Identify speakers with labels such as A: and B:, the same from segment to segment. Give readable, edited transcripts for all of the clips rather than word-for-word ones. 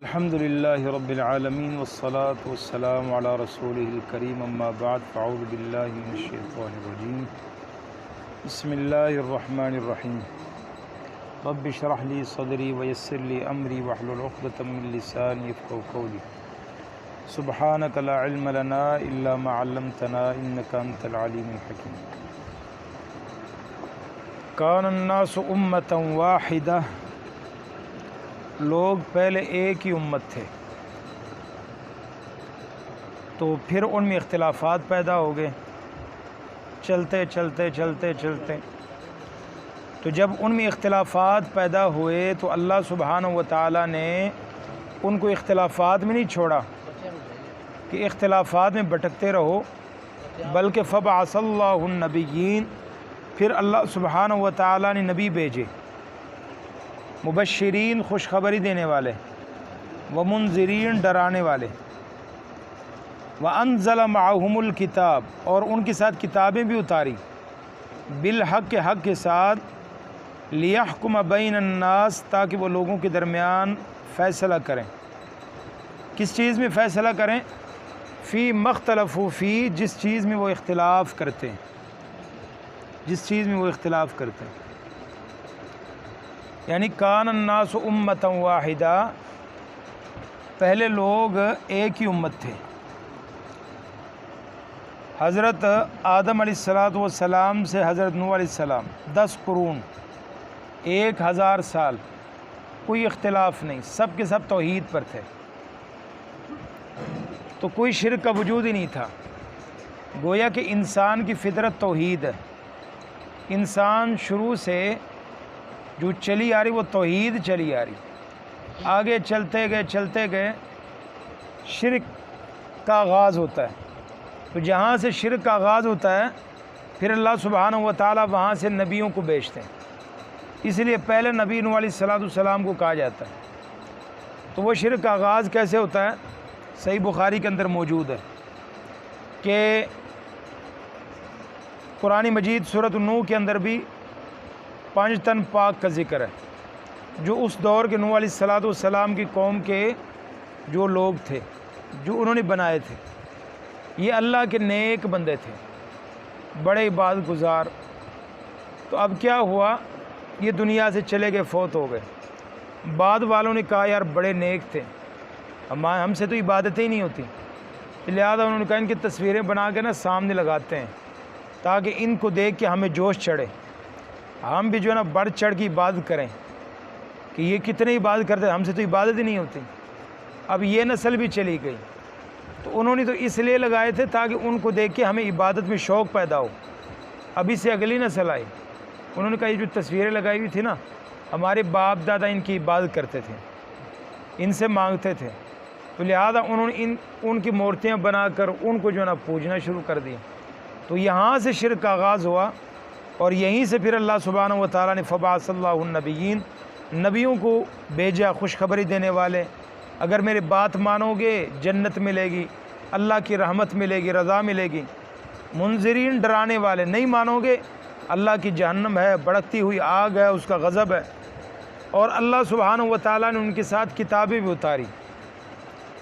A: الحمد للہ رب العالمین والصلاة والسلام علی رسولہ الکریم اما بعد فاعوذ باللہ من الشیطان الرجیم بسم اللہ الرحمن الرحیم رب اشرح لی صدری ویسر لی امری واحلل عقدۃ من لسانی یفقهوا قولی سبحانک لا علم لنا الا ما علمتنا انک انت العلیم الحکیم کان الناس امۃ واحدہ، لوگ پہلے ایک ہی امت تھے، تو پھر ان میں اختلافات پیدا ہو گئے چلتے چلتے تو جب ان میں اختلافات پیدا ہوئے تو اللہ سبحانہ و تعالیٰ نے ان کو اختلافات میں نہیں چھوڑا کہ اختلافات میں بھٹکتے رہو، بلکہ فبعث اللہ النبیین، پھر اللہ سبحانہ و تعالیٰ نے نبی بھیجے، مبشرین خوشخبری دینے والے، ومنذرین ڈرانے والے، وانزل معہم الکتاب، اور ان کے ساتھ کتابیں بھی اتاری، بالحق کے حق کے ساتھ، لیحکم بین الناس، تاکہ وہ لوگوں کے درمیان فیصلہ کریں۔ کس چیز میں فیصلہ کریں؟ فی مختلفوا فی، جس چیز میں وہ اختلاف کرتے ہیں، یعنی کان الناس امۃ واحدہ، پہلے لوگ ایک ہی امت تھے۔ حضرت آدم علیہ السلام سے حضرت نوح علیہ السلام 10 قرون، 1000 سال، کوئی اختلاف نہیں، سب کے سب توحید پر تھے، تو کوئی شرک کا وجود ہی نہیں تھا۔ گویا کہ انسان کی فطرت توحید ہے، انسان شروع سے جو چلی آ رہی وہ توحید چلی آ رہی، آگے چلتے گئے شرک کا آغاز ہوتا ہے، تو جہاں سے شرک کا آغاز ہوتا ہے پھر اللہ سبحانہ و تعالیٰ وہاں سے نبیوں کو بھیجتے ہیں، اس لیے پہلے نبی نوح علیہ السلام کو کہا جاتا ہے۔ تو وہ شرک کا آغاز کیسے ہوتا ہے؟ صحیح بخاری کے اندر موجود ہے کہ قرآن مجید سورۃ النوح کے اندر بھی 5 تن پاک کا ذکر ہے، جو اس دور کے نوح علیہ السلام کی قوم کے جو لوگ تھے، جو انہوں نے بنائے تھے، یہ اللہ کے نیک بندے تھے، بڑے عبادت گزار۔ تو اب کیا ہوا، یہ دنیا سے چلے گئے، فوت ہو گئے۔ بعد والوں نے کہا یار بڑے نیک تھے، ہم سے تو عبادتیں ہی نہیں ہوتی، لہذا انہوں نے کہا ان کی تصویریں بنا کے سامنے لگاتے ہیں تاکہ ان کو دیکھ کے ہمیں جوش چڑھے، ہم بھی جو ہے نا بڑھ چڑھ کی عبادت کریں کہ یہ کتنے عبادت کرتے ہیں، ہم سے تو عبادت ہی نہیں ہوتی۔ اب یہ نسل بھی چلی گئی، تو انہوں نے تو اس لیے لگائے تھے تاکہ ان کو دیکھ کے ہمیں عبادت میں شوق پیدا ہو۔ ابھی سے اگلی نسل آئی، انہوں نے کہا یہ جو تصویریں لگائی ہوئی تھی نا، ہمارے باپ دادا ان کی عبادت کرتے تھے، ان سے مانگتے تھے، تو لہذا انہوں نے ان کی مورتیاں بنا کر ان کو جو ہے نا پوجنا شروع کر دی۔ تو یہاں سے شرک کا آغاز ہوا، اور یہیں سے پھر اللہ سبحانہ و تعالیٰ نے فبعث اللہ النبیین، نبیوں کو بھیجا خوشخبری دینے والے، اگر میرے بات مانو گے جنت ملے گی، اللہ کی رحمت ملے گی، رضا ملے گی۔ منذرین ڈرانے والے، نہیں مانو گے اللہ کی جہنم ہے، بھڑکتی ہوئی آگ ہے، اس کا غضب ہے۔ اور اللہ سبحانہ و تعالیٰ نے ان کے ساتھ کتابیں بھی اتاری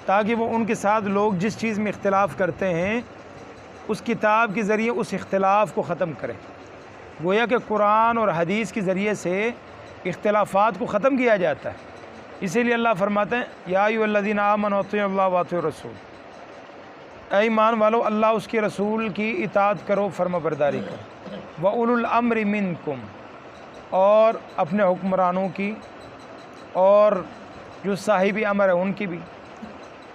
A: تاکہ وہ ان کے ساتھ لوگ جس چیز میں اختلاف کرتے ہیں اس کتاب کے ذریعے اس اختلاف کو ختم کریں۔ گویا کہ قرآن اور حدیث کے ذریعے سے اختلافات کو ختم کیا جاتا ہے۔ اسی لیے اللہ فرماتے ہیں یا ایھا الذین آمنوا اطیعوا اللہ واطیعوا الرسول، اے ایمان والو اللہ اس کے رسول کی اطاعت کرو، فرما برداری کرو، وَأُولُو الْأَمْرِ مِنْکُمْ، اور اپنے حکمرانوں کی اور جو صاحب امر ہے ان کی بھی۔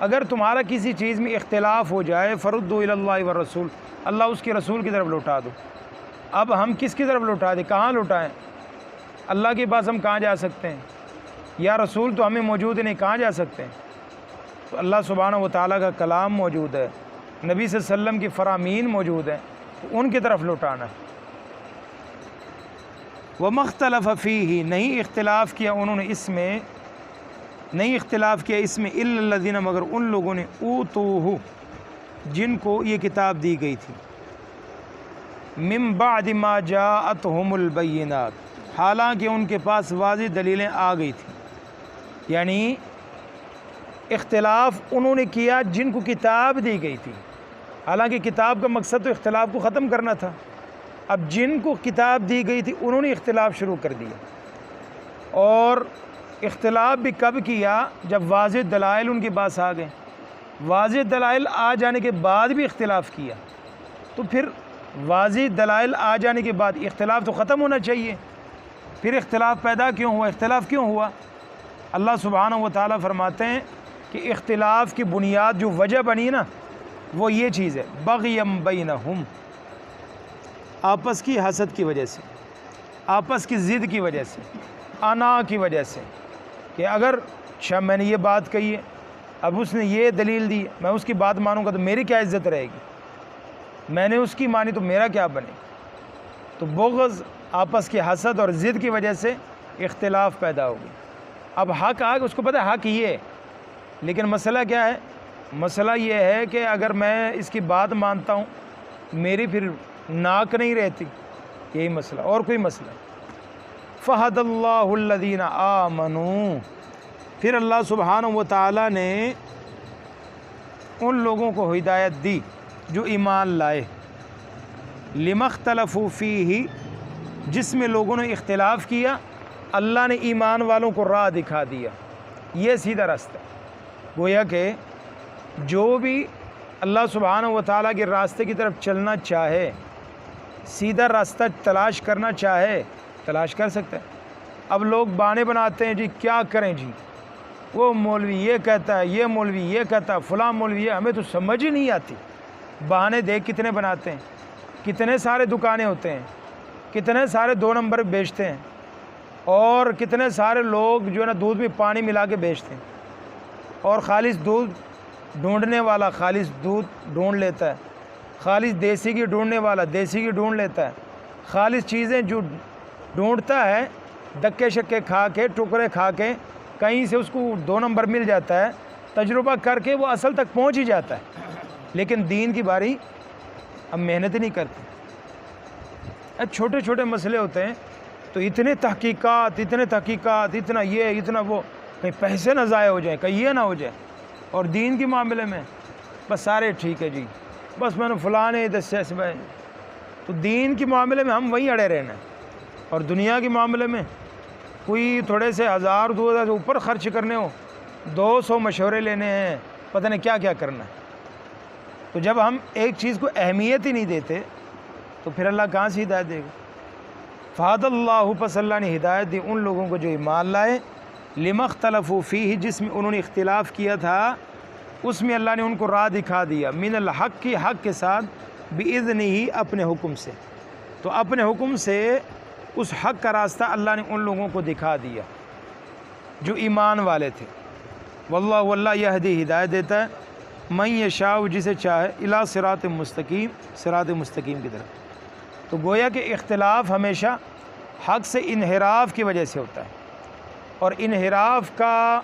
A: اگر تمہارا کسی چیز میں اختلاف ہو جائے فردوا الی اللہ والرسول، اللہ اس کے رسول کی طرف لوٹا دو۔ اب ہم کس کی طرف لوٹا دیں؟ کہاں لوٹائیں؟ اللہ کے پاس ہم کہاں جا سکتے ہیں؟ یا رسول تو ہمیں موجود نہیں، کہاں جا سکتے ہیں؟ تو اللہ سبحانہ و تعالیٰ کا کلام موجود ہے، نبی صلی اللہ علیہ وسلم کی فرامین موجود ہیں، تو ان کی طرف لوٹانا ہے۔ وَمَا اخْتَلَفَ فِيهِ، نہیں اختلاف کیا انہوں نے اس میں، اِلَّا الَّذِينَ، مگر ان لوگوں نے اوتوہ، جن کو یہ کتاب دی گئی تھی، من بعد ما جاءتهم البینات، حالانکہ ان کے پاس واضح دلیلیں آ گئی تھیں، یعنی اختلاف انہوں نے کیا جن کو کتاب دی گئی تھی، حالانکہ کتاب کا مقصد تو اختلاف کو ختم کرنا تھا۔ اب جن کو کتاب دی گئی تھی انہوں نے اختلاف شروع کر دیا، اور اختلاف بھی کب کیا؟ جب واضح دلائل ان کے پاس آ گئے۔ واضح دلائل آ جانے کے بعد بھی اختلاف کیا، تو پھر واضح دلائل آ جانے کے بعد اختلاف تو ختم ہونا چاہیے، پھر اختلاف پیدا کیوں ہوا؟ اختلاف کیوں ہوا؟ اللہ سبحانہ و تعالیٰ فرماتے ہیں کہ اختلاف کی بنیاد جو وجہ بنی نا، وہ یہ چیز ہے، بغیم بینہم، آپس کی حسد کی وجہ سے، آپس کی ضد کی وجہ سے، انا کی وجہ سے، کہ اگر اچھا میں نے یہ بات کہی ہے، اب اس نے یہ دلیل دی، میں اس کی بات مانوں گا تو میری کیا عزت رہے گی، میں نے اس کی مانی تو میرا کیا بنے؟ تو بغض، آپس کی حسد اور ضد کی وجہ سے اختلاف پیدا ہو گئی۔ اب حق آ گیا، اس کو پتہ ہے حق یہ ہے، لیکن مسئلہ کیا ہے؟ مسئلہ یہ ہے کہ اگر میں اس کی بات مانتا ہوں میری پھر ناک نہیں رہتی، یہی مسئلہ، اور کوئی مسئلہ۔ فہد اللہ الذین آمنوا، پھر اللہ سبحانہ و تعالیٰ نے ان لوگوں کو ہدایت دی جو ایمان لائے، لما اختلفوا فیہ، جس میں لوگوں نے اختلاف کیا، اللہ نے ایمان والوں کو راہ دکھا دیا، یہ سیدھا راستہ۔ گویا کہ جو بھی اللہ سبحانہ و تعالیٰ کے راستے کی طرف چلنا چاہے، سیدھا راستہ تلاش کرنا چاہے، تلاش کر سکتا ہے۔ اب لوگ بہانے بناتے ہیں، جی کیا کریں جی، وہ مولوی یہ کہتا ہے، یہ مولوی یہ کہتا ہے، فلاں مولوی یہ، ہمیں تو سمجھ ہی نہیں آتی۔ بہانے دیکھ کتنے بناتے ہیں، کتنے سارے دکانیں ہوتے ہیں، کتنے سارے 2 نمبر بیچتے ہیں، اور کتنے سارے لوگ جو ہے نا دودھ میں پانی ملا کے بیچتے ہیں، اور خالص دودھ ڈھونڈنے والا خالص دودھ ڈھونڈ لیتا ہے، خالص دیسی گھی ڈھونڈنے والا دیسی گھی ڈھونڈ لیتا ہے، خالص چیزیں جو ڈھونڈتا ہے دکے شکے کھا کے، ٹکڑے کھا کے، کہیں سے اس کو 2 نمبر مل جاتا ہے، تجربہ کر کے وہ اصل تک پہنچ ہی جاتا ہے۔ لیکن دین کی باری اب محنت نہیں کرتے، چھوٹے چھوٹے مسئلے ہوتے ہیں تو اتنے تحقیقات، اتنا یہ اتنا وہ، کہیں پیسے نہ ضائع ہو جائیں، کہیں یہ نہ ہو جائے۔ اور دین کے معاملے میں بس سارے ٹھیک ہے جی، بس میں نے فلانے دسے سے بھائی، تو دین کے معاملے میں ہم وہیں اڑے رہنا ہے، اور دنیا کے معاملے میں کوئی تھوڑے سے 1000 2000 سے اوپر خرچ کرنے ہو، 200 مشورے لینے ہیں، پتہ نہیں کیا کیا کرنا ہے۔ تو جب ہم ایک چیز کو اہمیت ہی نہیں دیتے تو پھر اللہ کہاں سے ہدایت دے گا؟ فہد اللہ، پس اللہ نے ہدایت دی ان لوگوں کو جو ایمان لائے، لما اختلفوا فیہ، جس میں انہوں نے اختلاف کیا تھا اس میں اللہ نے ان کو راہ دکھا دیا، من الحق کی، حق کے ساتھ، بإذنہ، اپنے حکم سے۔ تو اپنے حکم سے اس حق کا راستہ اللہ نے ان لوگوں کو دکھا دیا جو ایمان والے تھے۔ واللہ یہدی، ہدایت دیتا ہے، من یشاء، جسے چاہے، الی صراط مستقیم، صراط مستقیم کی طرف۔ تو گویا کہ اختلاف ہمیشہ حق سے انحراف کی وجہ سے ہوتا ہے، اور انحراف کا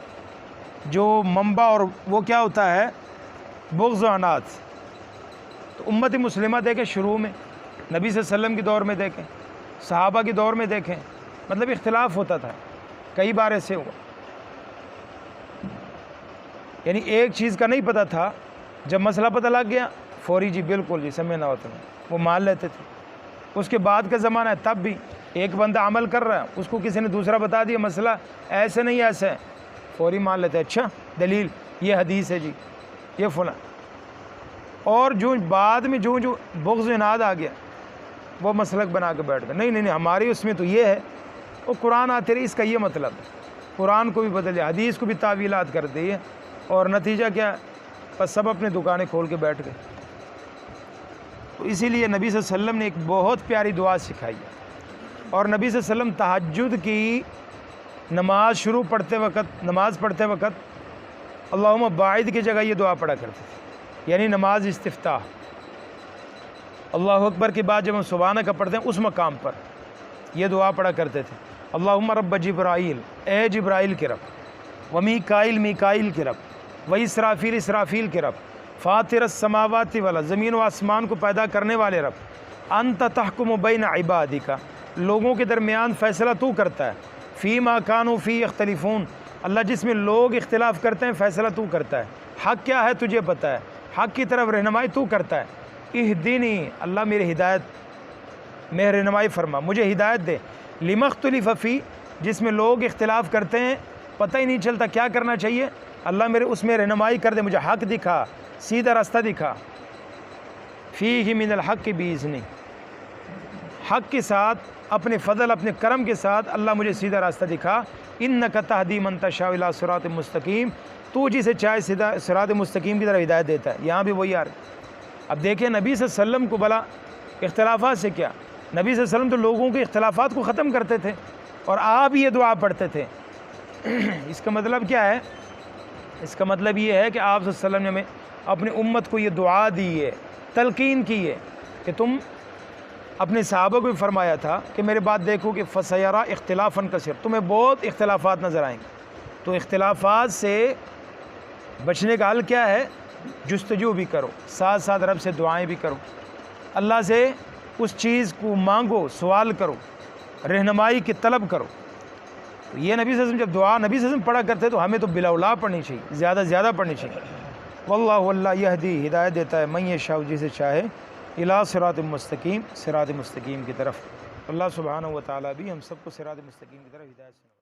A: جو منبع اور وہ کیا ہوتا ہے؟ بغض و عناد۔ تو امت مسلمہ دیکھیں، شروع میں نبی صلی اللہ علیہ وسلم کے دور میں دیکھیں، صحابہ کے دور میں دیکھیں، مطلب اختلاف ہوتا تھا، کئی بار ایسے ہوا، یعنی ایک چیز کا نہیں پتہ تھا، جب مسئلہ پتہ لگ گیا فوری جی بالکل جی سمجھنا ہوتا ہے، وہ مان لیتے تھے۔ اس کے بعد کا زمانہ ہے، تب بھی ایک بندہ عمل کر رہا ہے، اس کو کسی نے دوسرا بتا دیا مسئلہ ایسے نہیں ایسے ہے، فوری مان لیتے ہیں، اچھا دلیل یہ حدیث ہے جی، یہ فلاں۔ اور جو بعد میں جو بغض و عناد آ گیا، وہ مسلک بنا کے بیٹھ گئے، نہیں ہماری اس میں تو یہ ہے، وہ قرآن آتے رہی، اس کا یہ مطلب ہے، قرآن کو بھی بدل دیا، حدیث کو بھی تعویلات کر دی ہے، اور نتیجہ کیا؟ بس سب اپنے دکانیں کھول کے بیٹھ گئے۔ تو اسی لیے نبی صلی اللہ علیہ وسلم نے ایک بہت پیاری دعا سکھائی ہے، اور نبی صلی اللہ علیہ وسلم تہجد کی نماز شروع نماز پڑھتے وقت اللہم باعد کی جگہ یہ دعا پڑھا کرتے تھے، یعنی نماز استفتاح، اللہ اکبر کے بعد جب ہم سبحانہ کا پڑھتے ہیں اس مقام پر یہ دعا پڑھا کرتے تھے، اللہم رب جبرائیل، اے جبرائیل کے رب، و میکائیل کے رب، و اسرافیل کے رب، فاطر السماوات والارض، زمین و آسمان کو پیدا کرنے والے رب، انت تحکم بین عبادک، لوگوں کے درمیان فیصلہ تو کرتا ہے، فیما کانوا فی یختلفون، اللہ جس میں لوگ اختلاف کرتے ہیں فیصلہ تو کرتا ہے، حق کیا ہے تجھے پتہ ہے، حق کی طرف رہنمائی تو کرتا ہے۔ اہدنی، اللہ میری ہدایت میں رہنمائی فرما، مجھے ہدایت دے، لما اختلف فی، جس میں لوگ اختلاف کرتے ہیں پتہ ہی نہیں چلتا کیا کرنا چاہیے، اللہ میرے اس میں رہنمائی کر دے، مجھے حق دکھا، سیدھا راستہ دکھا۔ فیہ من الحق باذنہ، حق کے ساتھ، اپنے فضل اپنے کرم کے ساتھ اللہ مجھے سیدھا راستہ دکھا۔ انک تہدی من تشاء الی صراط مستقیم، تو جسے چاہے سیدھا صراط مستقیم کی طرف ہدایت دیتا ہے۔ یہاں بھی وہی اب دیکھیں نبی صلی اللہ علیہ وسلم کو بلا اختلافات سے کیا، نبی صلی اللہ علیہ وسلم تو لوگوں کے اختلافات کو ختم کرتے تھے اور آپ یہ دعا پڑھتے تھے۔ اس کا مطلب کیا ہے؟ اس کا مطلب یہ ہے کہ آپ صلی اللہ علیہ وسلم نے ہمیں اپنی امت کو یہ دعا دی ہے، تلقین کی ہے کہ تم اپنے صحابہ کو بھی فرمایا تھا کہ میرے بات دیکھو کہ فَسَيَرَا اختلافاً کثیر، تمہیں بہت اختلافات نظر آئیں گے، تو اختلافات سے بچنے کا حل کیا ہے؟ جستجو بھی کرو، ساتھ ساتھ رب سے دعائیں بھی کرو، اللہ سے اس چیز کو مانگو، سوال کرو، رہنمائی کی طلب کرو۔ تو یہ نبی صلی اللہ علیہ وسلم جب دعا نبی صلی اللہ علیہ وسلم پڑھا کرتے تو ہمیں تو بلا اولا پڑھنی چاہیے، زیادہ سے زیادہ پڑھنی چاہیے۔ واللہ یہدی، ہدایت دیتا ہے، من یشاء، جسے چاہے، الی صراط مستقیم، صراط مستقیم کی طرف۔ اللہ سبحانہ و تعالیٰ بھی ہم سب کو صراط مستقیم کی طرف ہدایت سے